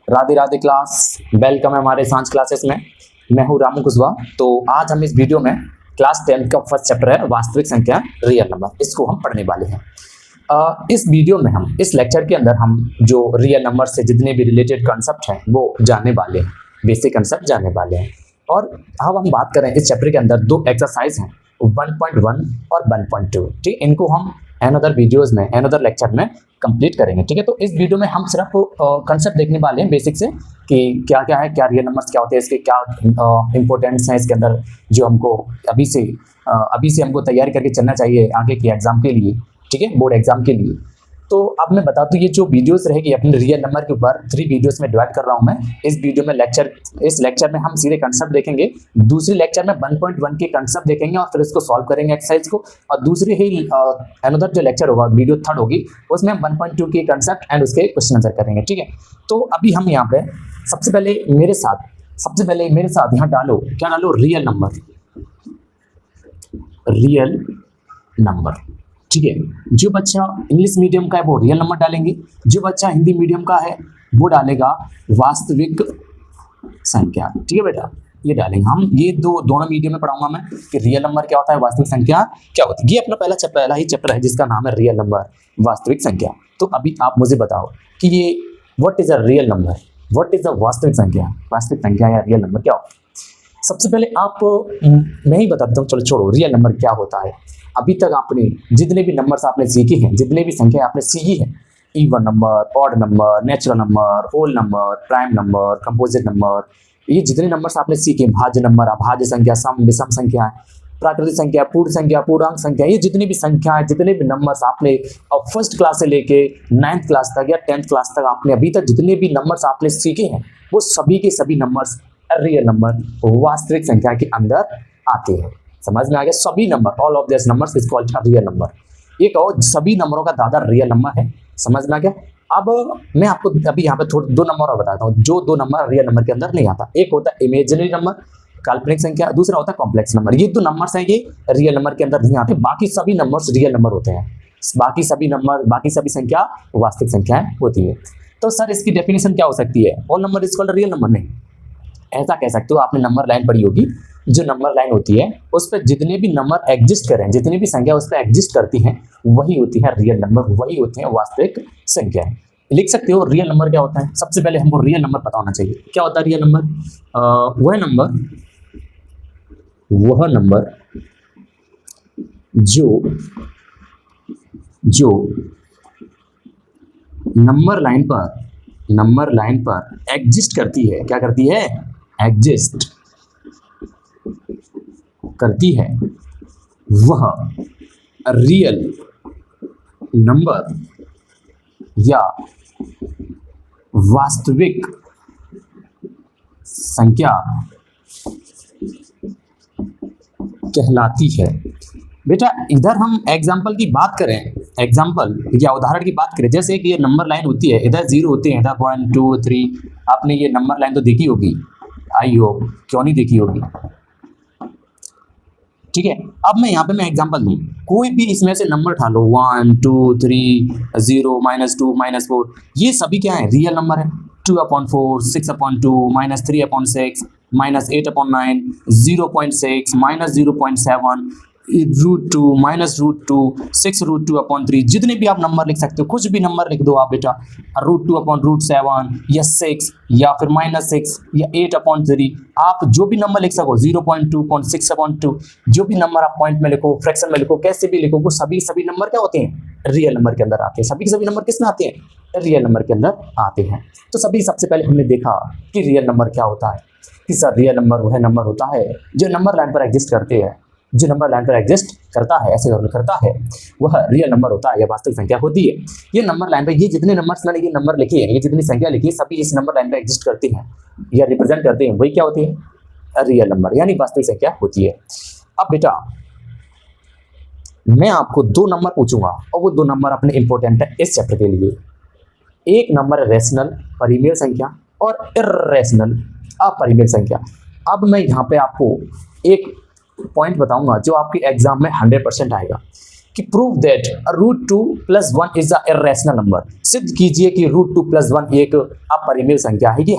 Radhe Radhe class, welcome है हमारे सांझ क्लासेस में। मैं हूँ रामू कुशवाहा। तो आज हम इस वीडियो में क्लास 10 का फर्स्ट चैप्टर है वास्तविक संख्या रियल नंबर, इसको हम पढ़ने वाले हैं। इस वीडियो में हम इस लेक्चर के अंदर हम जो रियल नंबर से जितने भी रिलेटेड कंसेप्ट हैं वो जानने वाले हैं, बेसिक कंसेप्ट जानने वाले हैं। और अब हम बात करें इस चैप्टर के अंदर दो एक्सरसाइज हैं 1.1 और 1.2। ठीक, इनको हम अनदर वीडियोस में अनदर लेक्चर में कंप्लीट करेंगे। ठीक है, तो इस वीडियो में हम सिर्फ कंसेप्ट देखने वाले हैं बेसिक से कि क्या क्या है, क्या रियल नंबर्स क्या होते हैं, इसके क्या इंपॉर्टेंस है इसके अंदर, जो हमको अभी से हमको तैयारी करके चलना चाहिए आगे के एग्जाम के लिए। ठीक है, बोर्ड एग्जाम के लिए। तो अब मैं बता दूं, ये जो वीडियोस रहेगी अपने रियल नंबर के ऊपर 3 वीडियोस में डिवाइड कर रहा हूं मैं। इस वीडियो में इस लेक्चर में हम सीधे कंसेप्ट देखेंगे, दूसरी लेक्चर में 1.1 के कंसेप्ट देखेंगे और फिर इसको सॉल्व करेंगे एक्सरसाइज को, और दूसरी ही अनदर जो लेक्चर होगा, वीडियो 3rd होगी, उसमें हम 1.2 के कंसेप्ट एंड उसके क्वेश्चन आंसर करेंगे। ठीक है, तो अभी हम यहाँ पे सबसे पहले मेरे साथ यहाँ डालो, क्या डालो, रियल नंबर। ठीक है, जो बच्चा इंग्लिश मीडियम का है वो रियल नंबर डालेंगे, जो बच्चा हिंदी मीडियम का है वो डालेगा वास्तविक संख्या। ठीक है बेटा, ये डालेंगे हम। ये दोनों मीडियम में पढ़ाऊंगा मैं कि रियल नंबर क्या होता है, वास्तविक संख्या क्या होती है। ये अपना पहला ही चैप्टर है जिसका नाम है रियल नंबर, वास्तविक संख्या। तो अभी आप मुझे बताओ कि ये what is a real number, what is a वास्तविक संख्या, वास्तविक संख्या या रियल नंबर क्या होता है। सबसे पहले मैं ही बताता हूँ, चलो छोड़ो, रियल नंबर क्या होता है। अभी तक आपने जितने भी नंबर्स आपने सीखे हैं, जितने भी संख्या आपने सीखी है, even number, odd number, natural number, whole number, prime number, composite number, ये जितने नंबर्स आपने सीखे, भाज्य नंबर, अभाज्य संख्या, सम विषम संख्या, प्राकृतिक संख्या, पूर्ण संख्या, पूर्णांक संख्या, ये जितनी भी संख्या है, जितने भी नंबर्स आपने फर्स्ट क्लास से लेके 9th क्लास तक या 10th क्लास तक आपने अभी तक जितने भी नंबर्स आपने सीखे हैं, वो सभी के सभी नंबर्स रियल नंबर, वास्तविक संख्या के अंदर आते हैं। समझ में आ गया? सभी number, all of this numbers is called real number. ये कहो सभी नंबरों का दादा रियल नंबर है। समझ में आ गया? अब मैं आपको अभी यहाँ पे थोड़े 2 नंबर और बताता हूँ जो 2 नंबर रियल नंबर के अंदर नहीं आता। एक होता है इमेजिनरी नंबर, काल्पनिक संख्या, दूसरा होता है कॉम्प्लेक्स नंबर। ये 2 नंबर्स हैं, ये रियल नंबर के अंदर नहीं आते। बाकी सभी नंबर्स रियल नंबर होते हैं, बाकी सभी संख्या वास्तविक संख्याएं होती है। तो सर इसकी डेफिनेशन क्या हो सकती है? All number is called real number? नहीं, ऐसा कह सकते हो, आपने नंबर लाइन पढ़ी होगी। जो नंबर लाइन होती है उस पर जितने भी नंबर एग्जिस्ट करें, जितनी भी संख्या उस पर एग्जिस्ट करती हैं, वही होती है रियल नंबर, वही होते हैं वास्तविक संख्याएं। लिख सकते हो रियल नंबर क्या होता है। सबसे पहले हमको रियल नंबर पता होना चाहिए। क्या होता है रियल नंबर? वह नंबर जो नंबर लाइन पर एग्जिस्ट करती है। क्या करती है? एग्जिस्ट करती है, वह रियल नंबर या वास्तविक संख्या कहलाती है। बेटा इधर हम एग्जाम्पल की बात करें, एग्जाम्पल या उदाहरण की बात करें, जैसे कि ये नंबर लाइन होती है, इधर 0 होते हैं, इधर 1 2 3। आपने ये नंबर लाइन तो देखी होगी, आई होप, क्यों नहीं देखी होगी। ठीक है, अब मैं यहाँ पे एग्जांपल दूँ, कोई भी इसमें से नंबर उठा लो, 1 2 3 0 -2 -4, ये सभी क्या है? रियल नंबर है। 2/4, 6/2, -3/6, -8/9, 0.6, -0.7, √2, -√2, 6√2/3। जितने भी आप नंबर लिख सकते हो, कुछ भी नंबर लिख दो आप बेटा, √2/√7 या 6 या फिर -6 या 8/3। आप जो भी नंबर लिख सको, 0.2, 6/2, जो भी नंबर आप पॉइंट में लिखो, फ्रैक्शन में लिखो, कैसे भी लिखो, वो सभी नंबर क्या होते हैं? रियल नंबर के अंदर आते हैं। सभी के सभी नंबर किस में आते हैं? रियल नंबर के अंदर आते हैं। तो सबसे पहले हमने देखा कि रियल नंबर क्या होता है, कि सर रियल नंबर वह नंबर होता है जो नंबर लाइन पर एग्जिस्ट करते हैं, जो नंबर लाइन पर एग्जिस्ट करता है, ऐसे करता है, वह रियल नंबर होता है या वास्तविक संख्या होती है। ये नंबर लाइन पर ये जितने नंबर्स मैंने ये नंबर लिखे हैं, ये जितनी संख्या लिखी है, सभी इस नंबर लाइन पर एग्जिस्ट करती हैं या रिप्रेजेंट करते हैं, वही क्या होती है? रियल नंबर यानी वास्तविक संख्या होती है। अब बेटा मैं आपको 2 नंबर पूछूंगा और वो 2 नंबर अपने इंपॉर्टेंट है इस चैप्टर के लिए। एक नंबर है रेशनल परिमेय संख्या और इर्रेशनल अपरिमेय संख्या। अब मैं यहाँ पे आपको एक पॉइंट बताऊंगा जो आपके एग्जाम में 100% आएगा कि prove that root 2 + 1 is a irrational number. सिद्ध कीजिए कि रूट 2 + 1 एक अपरिमेय संख्या है। ये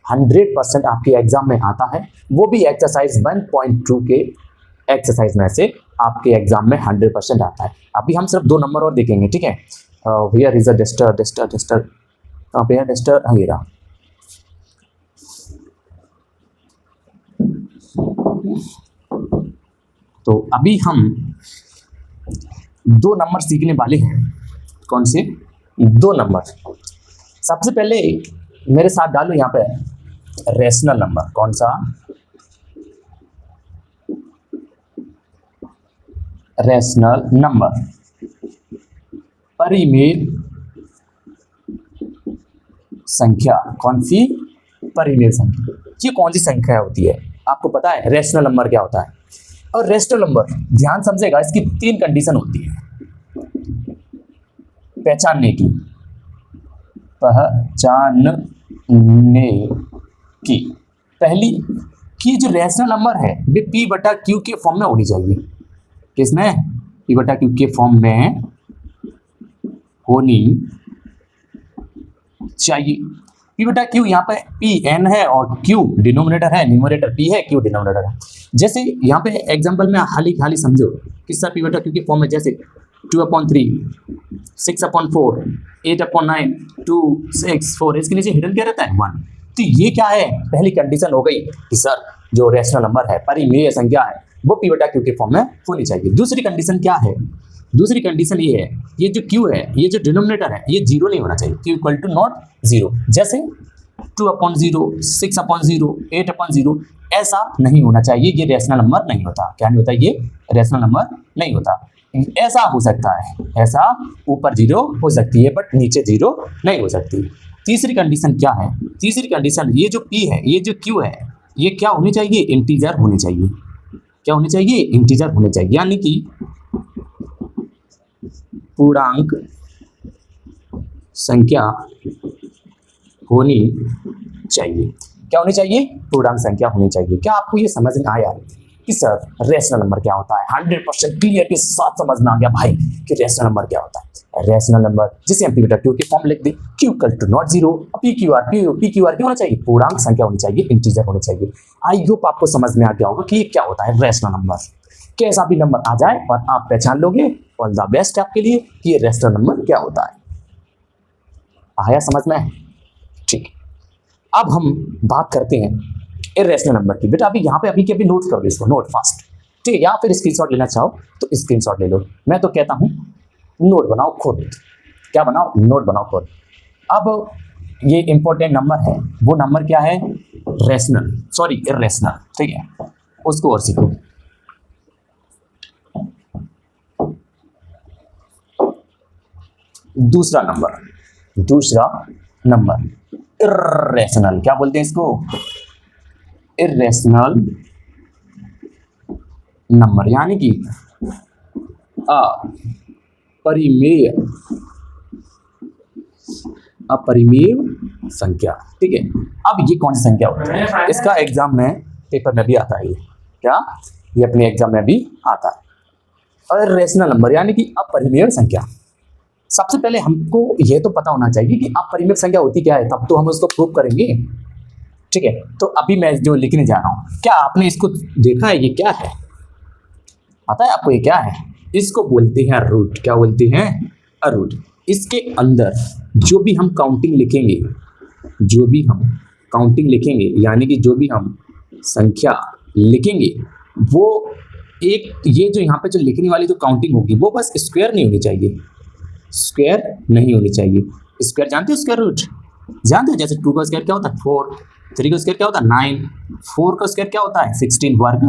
100% आपके एग्जाम में आता है, वो भी एक्सरसाइज 1.2 के एक्सरसाइज में से आपके एग्जाम में 100% आता है। अभी हम सिर्फ 2 नंबर और देखेंगे, ठीक है। हियर इज अ डस्टर, कहाँ पे है डस्टर, ये रहा। तो अभी हम 2 नंबर सीखने वाले हैं। कौन से 2 नंबर? सबसे पहले मेरे साथ डालो यहाँ पे रेशनल नंबर। कौन सा? रेशनल नंबर, परिमेय संख्या। कौन सी? परिमेय संख्या। ये कौन सी संख्या होती है? आपको पता है रेशनल नंबर क्या होता है? और रेशनल नंबर ध्यान समझेगा, इसकी 3 कंडीशन होती है पहचानने की। पहली कि जो रेशनल नंबर है वे P/Q के फॉर्म में होनी चाहिए। किसमें? P/Q के फॉर्म में होनी चाहिए। P/Q यहाँ पे Pn है और Q डिनोमिनेटर है, न्यूमरेटर P है, Q डिनोमिनेटर है। जैसे यहाँ पे एग्जांपल में खाली समझो कि सर P/Q के फॉर्म में जैसे 2/3, 6/4, 8/9, 2, 6, 4, इसके नीचे हिडन क्या रहता है? 1। तो ये क्या है? पहली कंडीशन हो गई कि सर जो रेशनल नंबर है, परिमेय संख्या है, वो P/Q के फॉर्म में होनी चाहिए। दूसरी कंडीशन क्या है? दूसरी कंडीशन ये है, ये जो Q है, ये जो डिनोमिनेटर है, ये 0 नहीं होना चाहिए। Q = not 0। जैसे 2/0, 6/0, 8/0 ऐसा नहीं होना चाहिए। ये रेशनल नंबर नहीं होता। क्या नहीं होता? ये रेशनल नंबर नहीं होता। ऐसा हो सकता है, ऐसा ऊपर 0 हो सकती है बट नीचे 0 नहीं हो सकती। तीसरी कंडीशन क्या है? तीसरी कंडीशन, ये जो P है, ये जो Q है, ये क्या होनी चाहिए? इंटीजर होनी चाहिए। क्या होनी चाहिए? इंटीजर होनी चाहिए, यानी कि पूर्णांक संख्या होनी चाहिए। क्या होनी चाहिए? पूर्णांक संख्या होनी चाहिए। क्या आपको ये समझ में आया कि सर रेशनल नंबर क्या होता है? 100% क्लियर के साथ समझ में आ गया भाई कि रेशनल नंबर क्या होता है। रेशनल नंबर जिसे हम P/Q के फॉर्म लिख दें, Q = नॉट 0, PQR क्या होना चाहिए? पूर्णांक संख्या होनी चाहिए, इंटीजर होनी चाहिए। आई होप आपको समझ में आ गया होगा कि ये क्या होता है रेशनल नंबर। कैसा भी नंबर आ जाए और आप पहचान लोगे, ऑल द बेस्ट आपके लिए कि ये रेशनल नंबर क्या होता है। आया समझ में? ठीक। अब हम बात करते हैं इर्रेशनल नंबर की। बेटा अभी यहाँ पे अभी के अभी नोट कर लो इसको, नोट फास्ट, ठीक है। या फिर स्क्रीनशॉट लेना चाहो तो स्क्रीनशॉट ले लो। मैं तो कहता हूँ नोट बनाओ खुद। क्या बनाओ? नोट बनाओ खुद। अब ये इंपॉर्टेंट नंबर है, वो नंबर क्या है? इर्रेशनल, ठीक है। उसको और सीखो। दूसरा नंबर इर्रेशनल। क्या बोलते हैं इसको? इर्रेशनल नंबर, यानी कि अपरिमेय संख्या, ठीक है। अब ये कौन सी संख्या होती है? इसका एग्जाम में पेपर में भी आता है। क्या? ये अपने एग्जाम में भी आता है। इर्रेशनल नंबर यानी कि अपरिमेय संख्या। सबसे पहले हमको ये तो पता होना चाहिए कि अपरिमेय संख्या होती क्या है, तब तो हम उसको प्रूव करेंगे, ठीक है। तो अभी मैं जो लिखने जा रहा हूँ, क्या आपने इसको देखा है? ये क्या है? पता है आपको ये क्या है? इसको बोलते हैं रूट। क्या बोलते हैं? रूट। इसके अंदर जो भी हम काउंटिंग लिखेंगे, यानी कि जो भी हम संख्या लिखेंगे, वो एक ये जो यहाँ पे जो लिखने वाली जो काउंटिंग होगी, वो बस स्क्वायर नहीं होनी चाहिए। स्क्वायर जानते हो? स्क्वायर रूट जानते हो? जैसे 2 का स्क्वायर क्या होता है? 4, 3 का स्क्वायर क्या होता है? 9, 4 का स्क्वायर क्या होता है? 16 वर्ग,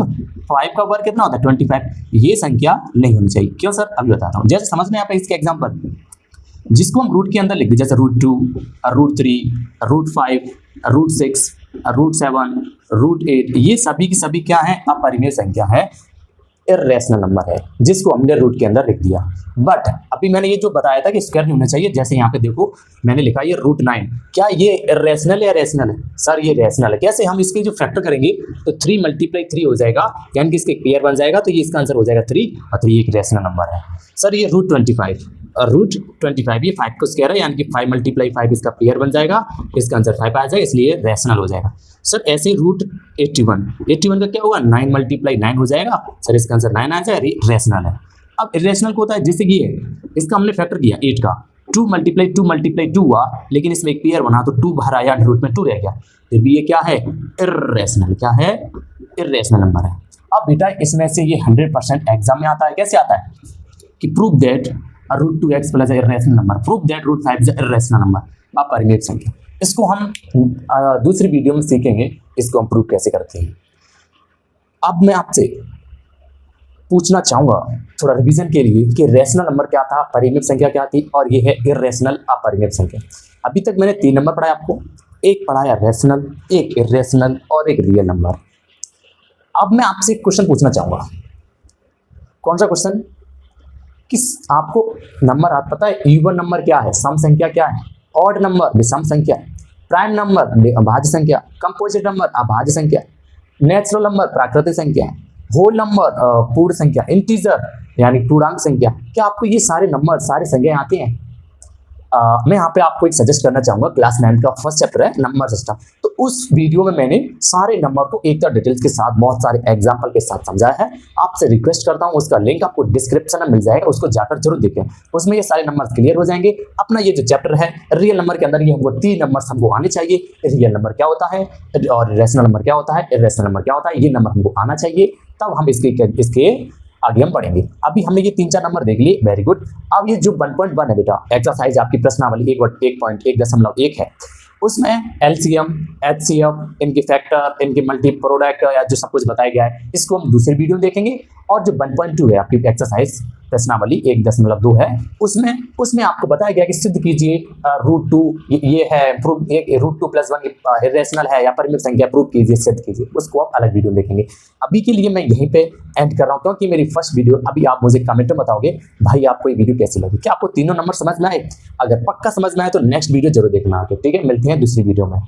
5 का वर्ग कितना होता है? 25। ये संख्या नहीं होनी चाहिए। क्यों सर? अभी बताता हूँ। जैसे समझ में यहाँ पे इसके एग्जाम्पल, जिसको हम रूट के अंदर लिख दें, जैसे √2, √3, √5, √6, √7, √8, ये सभी की सभी क्या है? अपरिमेय संख्या है। इर्रेशनल नंबर है, जिसको हमने रूट के अंदर लिख दिया। बट अभी मैंने ये जो बताया था कि स्क्वायर नहीं होना चाहिए, जैसे यहाँ पे देखो मैंने लिखा ये √9, क्या ये इर्रेशनल या रेशनल है? सर ये रेशनल है। कैसे? हम इसके जो फैक्टर करेंगे तो 3 × 3 हो जाएगा, यानी कि इसके पेयर बन जाएगा, तो ये इसका आंसर हो जाएगा 3, और 3 एक रेशनल नंबर है। सर ये √25, √25 ये 5 को स्क्वायर है, यानी कि 5 × 5 इसका पेयर बन जाएगा, इसका आंसर 5 आ जाएगा, इसलिए रेशनल हो जाएगा। सर ऐसे √81 का क्या होगा? 9 × 9 हो जाएगा, सर इसका आंसर 9 आ जाएगा, रेशनल है। अब इरेशनल को होता है जैसे कि ये, इसका हमने फैक्टर किया 8 का, 2 × 2 हुआ, लेकिन इसमें एक पेयर बना तो 2 बाहर आया, रूट में 2 रह गया, फिर भी ये क्या है? इर्रेशनल। क्या है? इर्रेशनल नंबर है। अब बेटा इसमें से ये 100% एग्जाम में आता है। कैसे आता है? कि prove that √2x + irrational number, prove that √5 is irrational number, अपरिमेय संख्या। इसको हम दूसरी वीडियो में सीखेंगे, इसको हम प्रूव कैसे करते हैं। अब मैं आपसे पूछना चाहूँगा थोड़ा रिवीजन के लिए कि रेशनल नंबर क्या था, परिमेय संख्या क्या थी, और ये है इर्रेशनल अपरिमेय संख्या। अभी तक मैंने 3 नंबर पढ़ाया आपको, एक पढ़ाया रेशनल, एक इर्रेशनल और एक रियल नंबर। अब मैं आपसे एक क्वेश्चन पूछना चाहूँगा। कौन सा क्वेश्चन? कि आपको नंबर आप पता है इवन नंबर क्या है, सम संख्या क्या है, ऑड नंबर विषम संख्या, प्राइम नंबर अभाज्य संख्या, कंपोजिट नंबर अभाज्य संख्या, नेचुरल नंबर प्राकृतिक संख्या, होल नंबर पूर्ण संख्या, इंटीजर यानी पूर्णांक संख्या। क्या आपको ये सारे नंबर, सारी संख्याएं आती हैं? मैं यहाँ पे आपको एक सजेस्ट करना चाहूँगा, क्लास 9 का फर्स्ट चैप्टर है नंबर सिस्टम, तो उस वीडियो में मैंने सारे नंबर को एक तरह डिटेल्स के साथ, बहुत सारे एग्जाम्पल के साथ समझाया है। आपसे रिक्वेस्ट करता हूँ, उसका लिंक आपको डिस्क्रिप्शन में मिल जाएगा, उसको जाकर जरूर देखें, उसमें ये सारे नंबर क्लियर हो जाएंगे। अपना ये जो चैप्टर है रियल नंबर के अंदर, ये हमको 3 नंबर हमको आने चाहिए। रियल नंबर क्या होता है और रेशनल नंबर क्या होता है, इर्रेशनल नंबर क्या होता है, ये नंबर हमको आना चाहिए, तब हम इसके आगे हम पढ़ेंगे। अभी हमने ये 3-4 नंबर देख लिए, वेरी गुड। अब ये जो 1.1 है बेटा, एक्सरसाइज आपकी प्रश्नावली 1.1.1 है, उसमें LCM, HCF, इनके फैक्टर, इनके मल्टी प्रोडक्ट या जो सब कुछ बताया गया है, इसको हम दूसरे वीडियो में देखेंगे। और जो 1.2 है आपकी एक्सरसाइज प्रश्नावली 1.2 है, उसमें आपको बताया गया कि सिद्ध कीजिए √2 ये है, प्रूव √2 + 1 इर्रेशनल है या परिमेय संख्या, प्रूव कीजिए, सिद्ध कीजिए, उसको आप अलग वीडियो में देखेंगे। अभी के लिए मैं यहीं पे एंड कर रहा हूँ, क्योंकि मेरी फर्स्ट वीडियो, अभी आप मुझे कमेंट में बताओगे भाई आपको ये वीडियो कैसी लगी, क्या आपको तीनों नंबर समझ में आए? अगर पक्का समझ में आए तो नेक्स्ट वीडियो जरूर देखना आगे, ठीक है? मिलते हैं दूसरी वीडियो में।